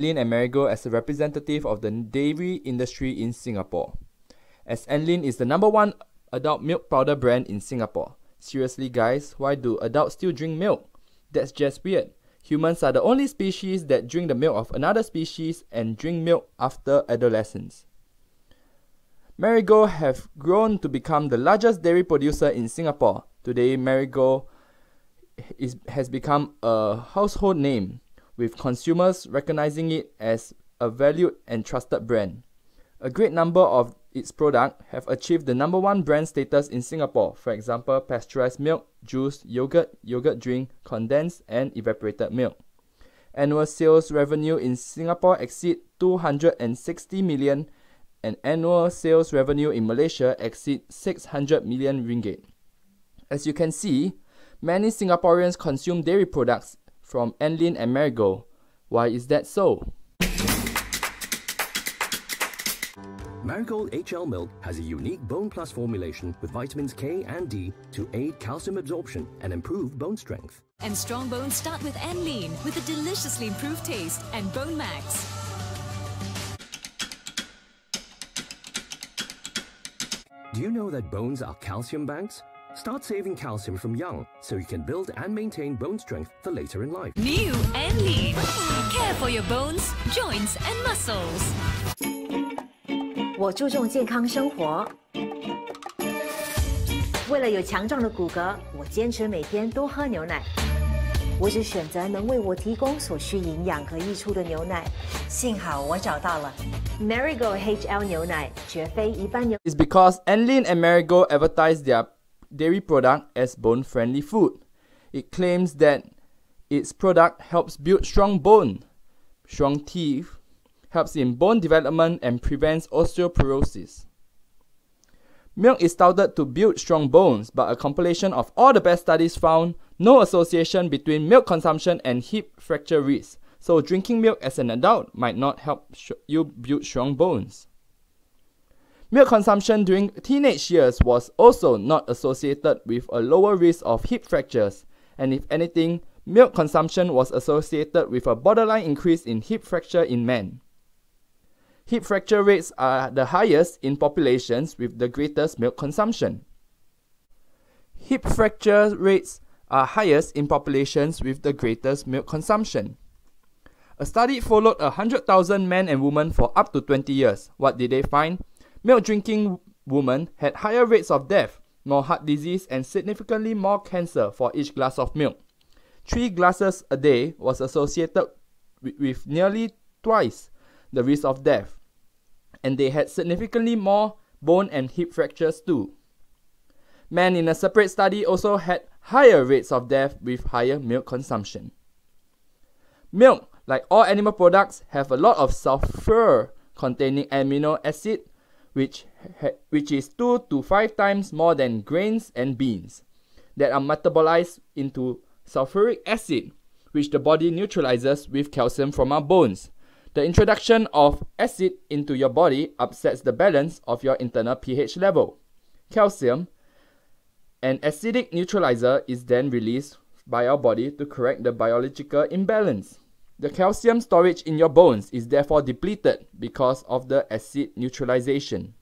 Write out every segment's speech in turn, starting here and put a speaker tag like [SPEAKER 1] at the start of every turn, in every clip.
[SPEAKER 1] Anlene and Marigold as a representative of the dairy industry in Singapore, as Anlene is the #1 adult milk powder brand in Singapore. Seriously guys, why do adults still drink milk? That's just weird. Humans are the only species that drink the milk of another species and drink milk after adolescence. Marigold have grown to become the largest dairy producer in Singapore. Today, Marigold has become a household name, with consumers recognizing it as a valued and trusted brand. A great number of its products have achieved the #1 brand status in Singapore, for example, pasteurized milk, juice, yogurt drink, condensed and evaporated milk. Annual sales revenue in Singapore exceed 260 million and annual sales revenue in Malaysia exceed 600 million ringgit. As you can see, many Singaporeans consume dairy products from Anlene and Marigold. Why is that so?
[SPEAKER 2] Marigold HL milk has a unique Bone Plus formulation with vitamins K and D to aid calcium absorption and improve bone strength.
[SPEAKER 3] And strong bones start with Anlene, with a deliciously improved taste and Bone Max.
[SPEAKER 2] Do you know that bones are calcium banks? Start saving calcium from young so you can build and maintain bone strength for later in life.
[SPEAKER 3] New Anlene. Care for your bones, joints and muscles.
[SPEAKER 4] 我注重健康生活，为了有强壮的骨骼，我坚持每天多喝牛奶。我只选择能为我提供所需营养和益处的牛奶。幸好我找到了 Marigold HL 牛奶，绝非一般牛。
[SPEAKER 1] It's because Anlene and Marigold advertise their dairy product as bone-friendly food. It claims that its product helps build strong bone, strong teeth, helps in bone development and prevents osteoporosis. Milk is touted to build strong bones, but a compilation of all the best studies found no association between milk consumption and hip fracture risk, so drinking milk as an adult might not help you build strong bones. Milk consumption during teenage years was also not associated with a lower risk of hip fractures, and if anything, milk consumption was associated with a borderline increase in hip fracture in men. Hip fracture rates are the highest in populations with the greatest milk consumption. Hip fracture rates are highest in populations with the greatest milk consumption. A study followed 100,000 men and women for up to 20 years. What did they find? Milk drinking women had higher rates of death, more heart disease, and significantly more cancer for each glass of milk. 3 glasses a day was associated with nearly twice the risk of death, and they had significantly more bone and hip fractures too. Men in a separate study also had higher rates of death with higher milk consumption. Milk, like all animal products, have a lot of sulfur containing amino acid, which is 2 to 5 times more than grains and beans, that are metabolized into sulfuric acid, which the body neutralizes with calcium from our bones. The introduction of acid into your body upsets the balance of your internal pH level. Calcium, an acidic neutralizer, is then released by our body to correct the biological imbalance. The calcium storage in your bones is therefore depleted because of the acid neutralization.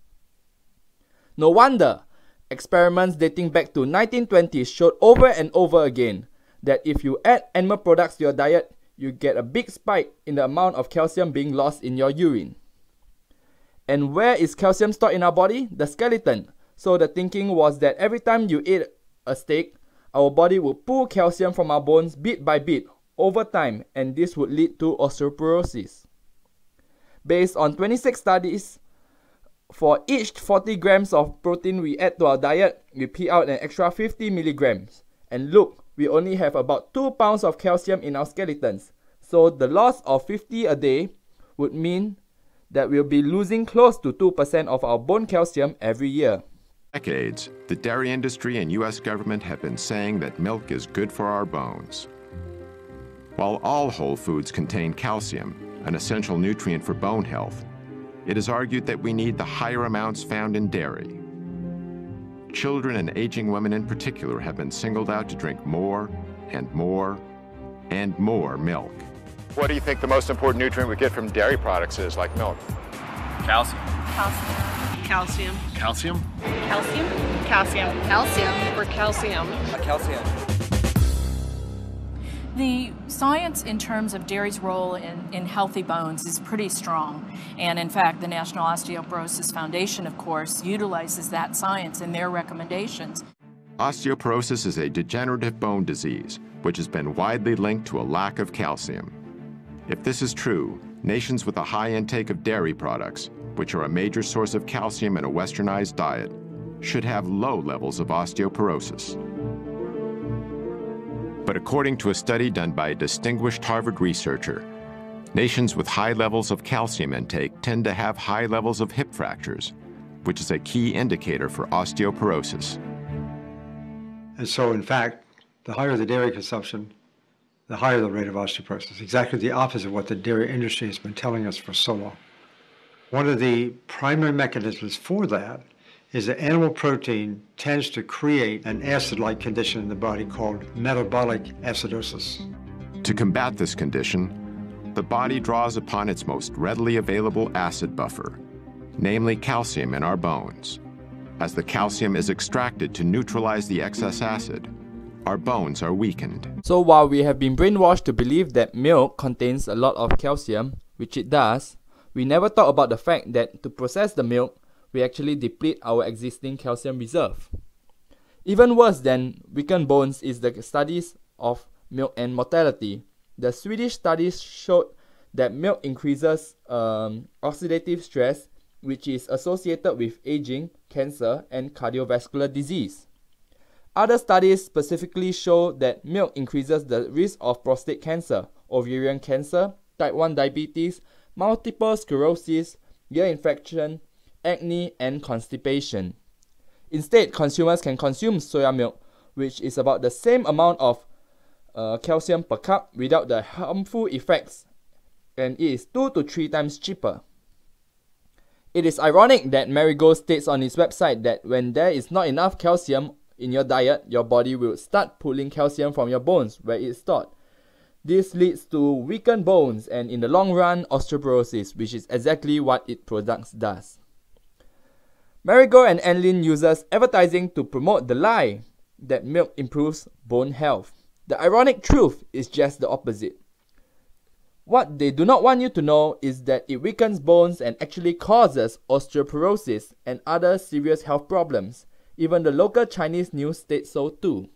[SPEAKER 1] No wonder experiments dating back to 1920s showed over and over again that if you add animal products to your diet, you get a big spike in the amount of calcium being lost in your urine. And where is calcium stored in our body? The skeleton. So the thinking was that every time you eat a steak, our body would pull calcium from our bones bit by bit over time, and this would lead to osteoporosis. Based on 26 studies, for each 40 grams of protein we add to our diet, we pee out an extra 50 milligrams. And look, we only have about 2 pounds of calcium in our skeletons. So the loss of 50 a day would mean that we'll be losing close to 2% of our bone calcium every year.
[SPEAKER 5] Decades, the dairy industry and U.S. government have been saying that milk is good for our bones. While all whole foods contain calcium, an essential nutrient for bone health, it is argued that we need the higher amounts found in dairy. Children and aging women in particular have been singled out to drink more and more and more milk. What do you think the most important nutrient we get from dairy products is, like milk?
[SPEAKER 6] Calcium.
[SPEAKER 7] Calcium.
[SPEAKER 6] Calcium?
[SPEAKER 7] Calcium. Calcium. Calcium. Or calcium.
[SPEAKER 6] Calcium.
[SPEAKER 8] The science in terms of dairy's role in healthy bones is pretty strong. And in fact, the National Osteoporosis Foundation, of course, utilizes that science in their recommendations.
[SPEAKER 5] Osteoporosis is a degenerative bone disease, which has been widely linked to a lack of calcium. If this is true, nations with a high intake of dairy products, which are a major source of calcium in a westernized diet, should have low levels of osteoporosis. But according to a study done by a distinguished Harvard researcher, nations with high levels of calcium intake tend to have high levels of hip fractures, which is a key indicator for osteoporosis.
[SPEAKER 9] And so, in fact, the higher the dairy consumption, the higher the rate of osteoporosis. Exactly the opposite of what the dairy industry has been telling us for so long. One of the primary mechanisms for that is that animal protein tends to create an acid-like condition in the body called metabolic acidosis.
[SPEAKER 5] To combat this condition, the body draws upon its most readily available acid buffer, namely calcium in our bones. As the calcium is extracted to neutralize the excess acid, our bones are weakened.
[SPEAKER 1] So while we have been brainwashed to believe that milk contains a lot of calcium, which it does, we never thought about the fact that to process the milk, we actually deplete our existing calcium reserve. Even worse than weakened bones is the studies of milk and mortality. The Swedish studies showed that milk increases oxidative stress, which is associated with aging, cancer, and cardiovascular disease. Other studies specifically show that milk increases the risk of prostate cancer, ovarian cancer, type 1 diabetes, multiple sclerosis, ear infection, acne, and constipation. Instead, consumers can consume soya milk, which is about the same amount of calcium per cup without the harmful effects, and it is 2 to 3 times cheaper. It is ironic that Marigold states on its website that when there is not enough calcium in your diet, your body will start pulling calcium from your bones where it is stored. This leads to weakened bones and, in the long run, osteoporosis, which is exactly what its products does. Marigold and Anlene uses advertising to promote the lie that milk improves bone health. The ironic truth is just the opposite. What they do not want you to know is that it weakens bones and actually causes osteoporosis and other serious health problems. Even the local Chinese news states so too.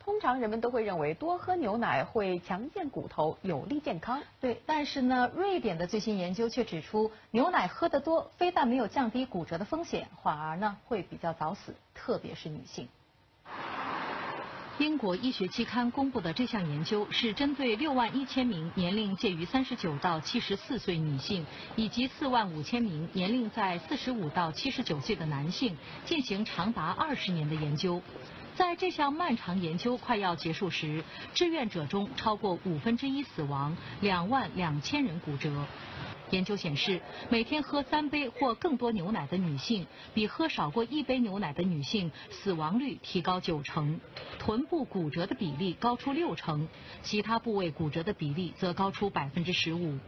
[SPEAKER 10] 通常人们都会认为多喝牛奶会强健骨头，有利健康。对，但是呢，瑞典的最新研究却指出，牛奶喝得多，非但没有降低骨折的风险，反而呢会比较早死，特别是女性。英国医学期刊公布的这项研究是针对61000名年龄介于39到74岁女性，以及45000名年龄在45到79岁的男性进行长达20年的研究。在这项漫长研究快要结束时，志愿者中超过1/5死亡，22000人骨折。研究显示，每天喝3杯或更多牛奶的女性，比喝少过1杯牛奶的女性死亡率提高90%，臀部骨折的比例高出60%，其他部位骨折的比例则高出15%。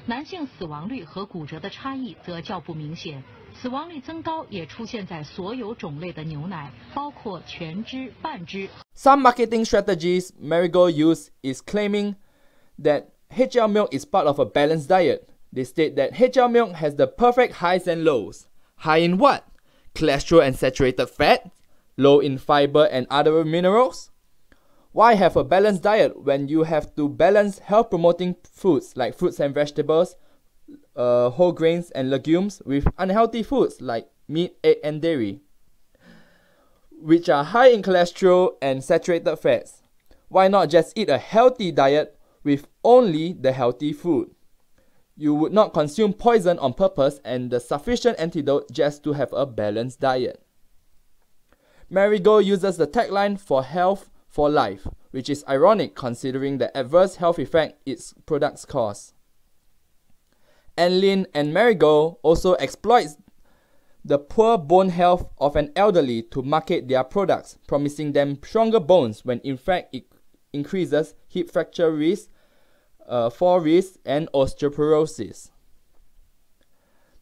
[SPEAKER 10] 男性死亡率和骨折的差异则较不明显。死亡率增高也出现在所有种类的牛奶，包括全脂、半脂。
[SPEAKER 1] Some marketing strategies Marigold use is claiming that HL milk is part of a balanced diet. They state that HL milk has the perfect highs and lows. High in what? Cholesterol and saturated fat? Low in fiber and other minerals? Why have a balanced diet when you have to balance health-promoting foods like fruits and vegetables, whole grains and legumes with unhealthy foods like meat, egg and dairy, which are high in cholesterol and saturated fats? Why not just eat a healthy diet with only the healthy food? You would not consume poison on purpose and the sufficient antidote just to have a balanced diet. Marigold uses the tagline "for health, for life," which is ironic considering the adverse health effect its products cause. Anlene and Marigold also exploits the poor bone health of an elderly to market their products, promising them stronger bones when in fact it increases hip fracture risk, fall risk, and osteoporosis.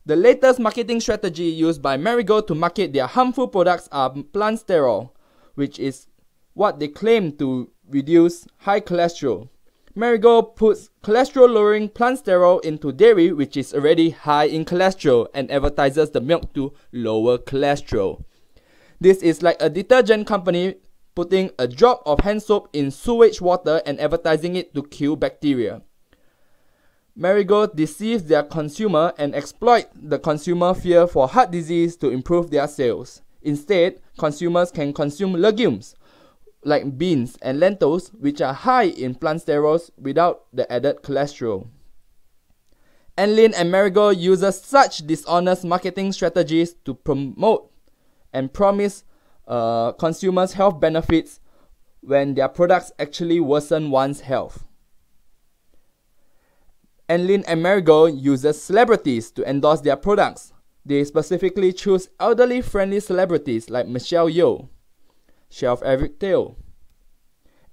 [SPEAKER 1] The latest marketing strategy used by Marigold to market their harmful products are plant sterol, which is what they claim to reduce high cholesterol. Marigold puts cholesterol-lowering plant sterol into dairy, which is already high in cholesterol, and advertises the milk to lower cholesterol. This is like a detergent company putting a drop of hand soap in sewage water and advertising it to kill bacteria. Marigold deceives their consumer and exploit the consumer fear for heart disease to improve their sales. Instead, consumers can consume legumes like beans and lentils, which are high in plant sterols without the added cholesterol. Anlene and Marigold uses such dishonest marketing strategies to promote and promise consumers health benefits when their products actually worsen one's health. Anlene and Marigold uses celebrities to endorse their products. They specifically choose elderly-friendly celebrities like Michelle Yeoh, Chef Eric Tail,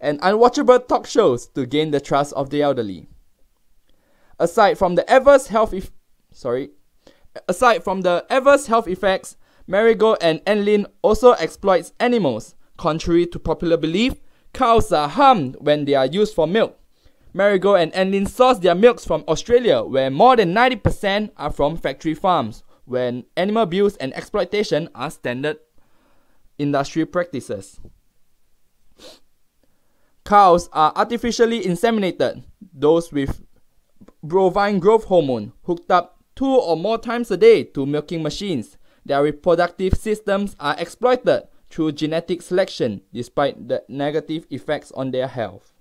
[SPEAKER 1] and unwatchable talk shows to gain the trust of the elderly. Aside from the adverse health effects, Marigold and Anlene also exploits animals. Contrary to popular belief, cows are harmed when they are used for milk. Marigold and Anlene source their milks from Australia, where more than 90% are from factory farms, when animal abuse and exploitation are standard industry practices. Cows are artificially inseminated, those with bovine growth hormone, hooked up 2 or more times a day to milking machines. Their reproductive systems are exploited through genetic selection, despite the negative effects on their health.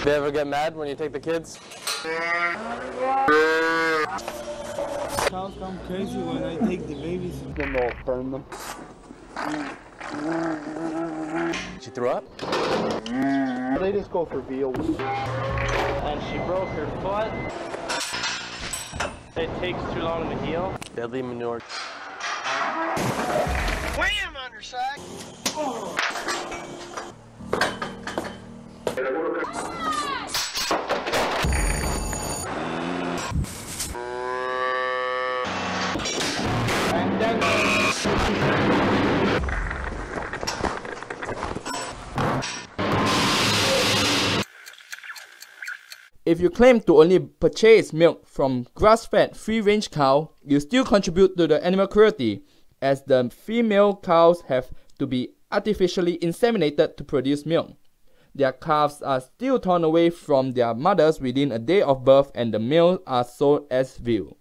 [SPEAKER 6] Do you ever get mad when you take the kids?
[SPEAKER 11] Cows come crazy when I take the babies.
[SPEAKER 6] Then they'll burn them. She threw up?
[SPEAKER 11] They just go for veal. And she broke her foot. It takes too long to heal.
[SPEAKER 6] Deadly manure.
[SPEAKER 11] Wham on her side. Oh.
[SPEAKER 1] If you claim to only purchase milk from grass-fed, free-range cow, you still contribute to the animal cruelty, as the female cows have to be artificially inseminated to produce milk. Their calves are still torn away from their mothers within a day of birth, and the males are sold as veal.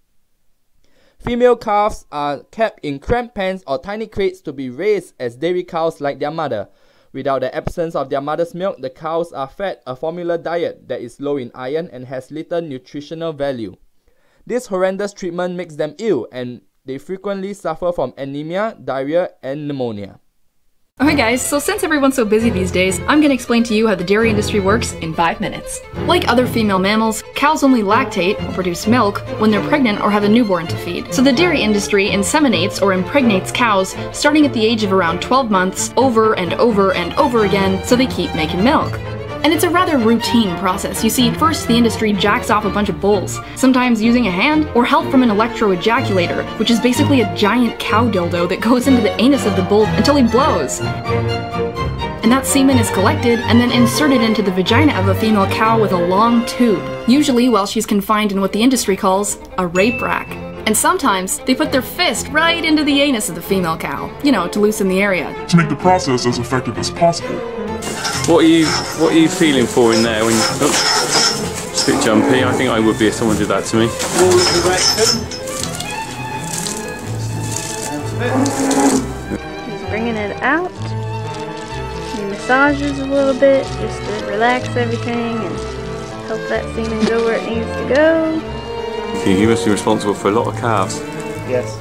[SPEAKER 1] Female calves are kept in cramped pens or tiny crates to be raised as dairy cows like their mother. Without the absence of their mother's milk, the cows are fed a formula diet that is low in iron and has little nutritional value. This horrendous treatment makes them ill, and they frequently suffer from anemia, diarrhea, and pneumonia.
[SPEAKER 12] Okay guys, so since everyone's so busy these days, I'm gonna explain to you how the dairy industry works in 5 minutes. Like other female mammals, cows only lactate, or produce milk, when they're pregnant or have a newborn to feed. So the dairy industry inseminates or impregnates cows starting at the age of around 12 months over and over and over again so they keep making milk. And it's a rather routine process. You see, first the industry jacks off a bunch of bulls, sometimes using a hand or help from an electro-ejaculator, which is basically a giant cow dildo that goes into the anus of the bull until he blows. And that semen is collected and then inserted into the vagina of a female cow with a long tube, usually while she's confined in what the industry calls a rape rack. And sometimes they put their fist right into the anus of the female cow, you know, to loosen the area.
[SPEAKER 13] To make the process as effective as possible.
[SPEAKER 6] What are you feeling for in there when you... Oh, it's a bit jumpy. I think I would be if someone did that to me.
[SPEAKER 14] Just bringing it out. He massages a little bit just to relax everything and help that semen go where it needs to go.
[SPEAKER 6] You must be responsible for a lot of calves.
[SPEAKER 11] Yes.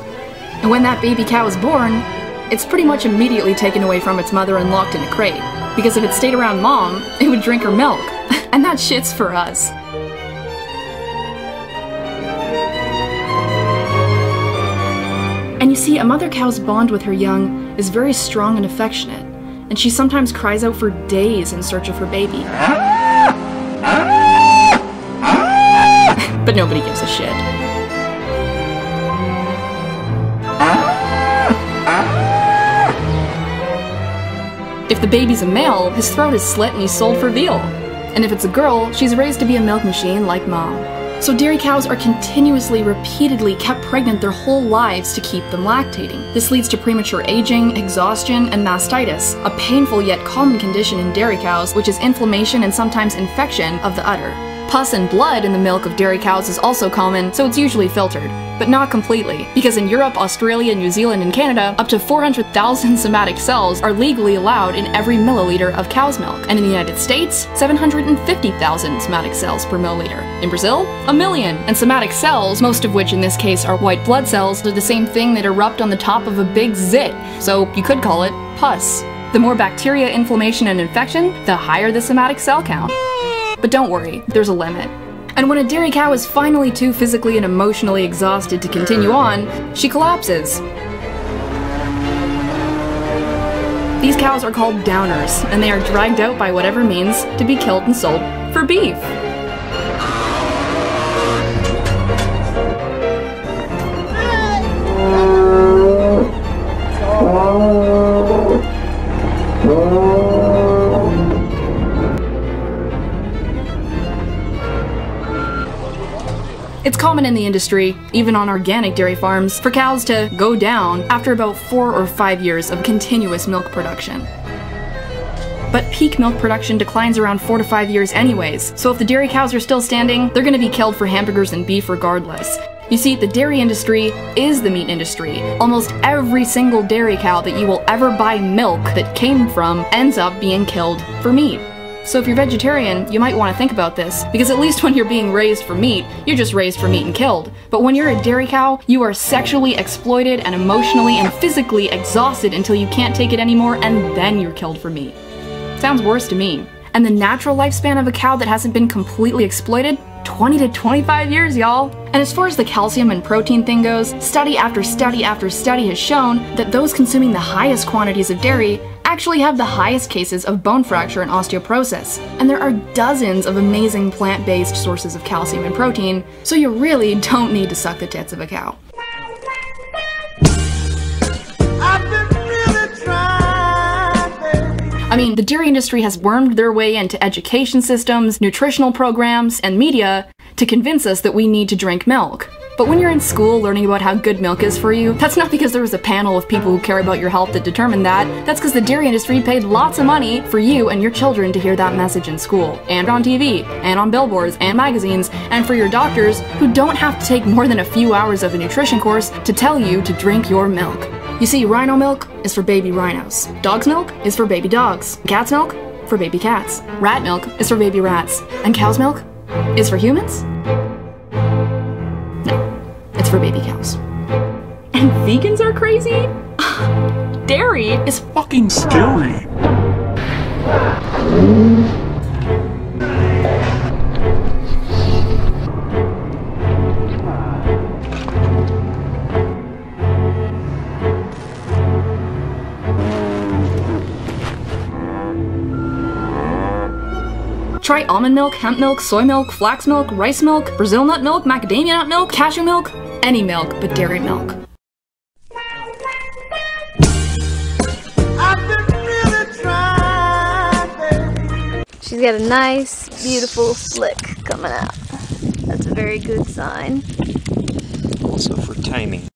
[SPEAKER 12] And when that baby cow is born, it's pretty much immediately taken away from its mother and locked in a crate. Because if it stayed around mom, it would drink her milk. And that shit's for us. And you see, a mother cow's bond with her young is very strong and affectionate, and she sometimes cries out for days in search of her baby. But nobody gives a shit. If the baby's a male, his throat is slit and he's sold for veal. And if it's a girl, she's raised to be a milk machine like mom. So dairy cows are continuously, repeatedly kept pregnant their whole lives to keep them lactating. This leads to premature aging, exhaustion, and mastitis, a painful yet common condition in dairy cows, which is inflammation and sometimes infection of the udder. Pus and blood in the milk of dairy cows is also common, so it's usually filtered. But not completely, because in Europe, Australia, New Zealand, and Canada, up to 400,000 somatic cells are legally allowed in every milliliter of cow's milk. And in the United States, 750,000 somatic cells per milliliter. In Brazil, 1 million. And somatic cells, most of which in this case are white blood cells, are the same thing that erupt on the top of a big zit, so you could call it pus. The more bacteria, inflammation, and infection, the higher the somatic cell count. But don't worry, there's a limit. And when a dairy cow is finally too physically and emotionally exhausted to continue on, she collapses. These cows are called downers, and they are dragged out by whatever means to be killed and sold for beef. It's common in the industry, even on organic dairy farms, for cows to go down after about 4 or 5 years of continuous milk production. But peak milk production declines around 4 to 5 years anyways, so if the dairy cows are still standing, they're gonna be killed for hamburgers and beef regardless. You see, the dairy industry is the meat industry. Almost every single dairy cow that you will ever buy milk that came from ends up being killed for meat. So if you're vegetarian, you might want to think about this, because at least when you're being raised for meat, you're just raised for meat and killed. But when you're a dairy cow, you are sexually exploited and emotionally and physically exhausted until you can't take it anymore, and then you're killed for meat. Sounds worse to me. And the natural lifespan of a cow that hasn't been completely exploited? 20 to 25 years, y'all. And as far as the calcium and protein thing goes, study after study after study has shown that those consuming the highest quantities of dairy actually have the highest cases of bone fracture and osteoporosis. And there are dozens of amazing plant-based sources of calcium and protein, so you really don't need to suck the tits of a cow. I mean, the dairy industry has wormed their way into education systems, nutritional programs, and media to convince us that we need to drink milk. But when you're in school learning about how good milk is for you, that's not because there was a panel of people who care about your health that determined that. That's because the dairy industry paid lots of money for you and your children to hear that message in school, and on TV, and on billboards, and magazines, and for your doctors who don't have to take more than a few hours of a nutrition course to tell you to drink your milk. You see, rhino milk is for baby rhinos. Dog's milk is for baby dogs. Cat's milk for baby cats. Rat milk is for baby rats. And cow's milk is for humans? No, it's for baby cows. And vegans are crazy? Dairy is fucking scary. Try almond milk, hemp milk, soy milk, flax milk, rice milk, Brazil nut milk, macadamia nut milk, cashew milk, any milk but dairy milk.
[SPEAKER 14] She's got a nice, beautiful slick coming out. That's a very good sign.
[SPEAKER 15] Also for timing.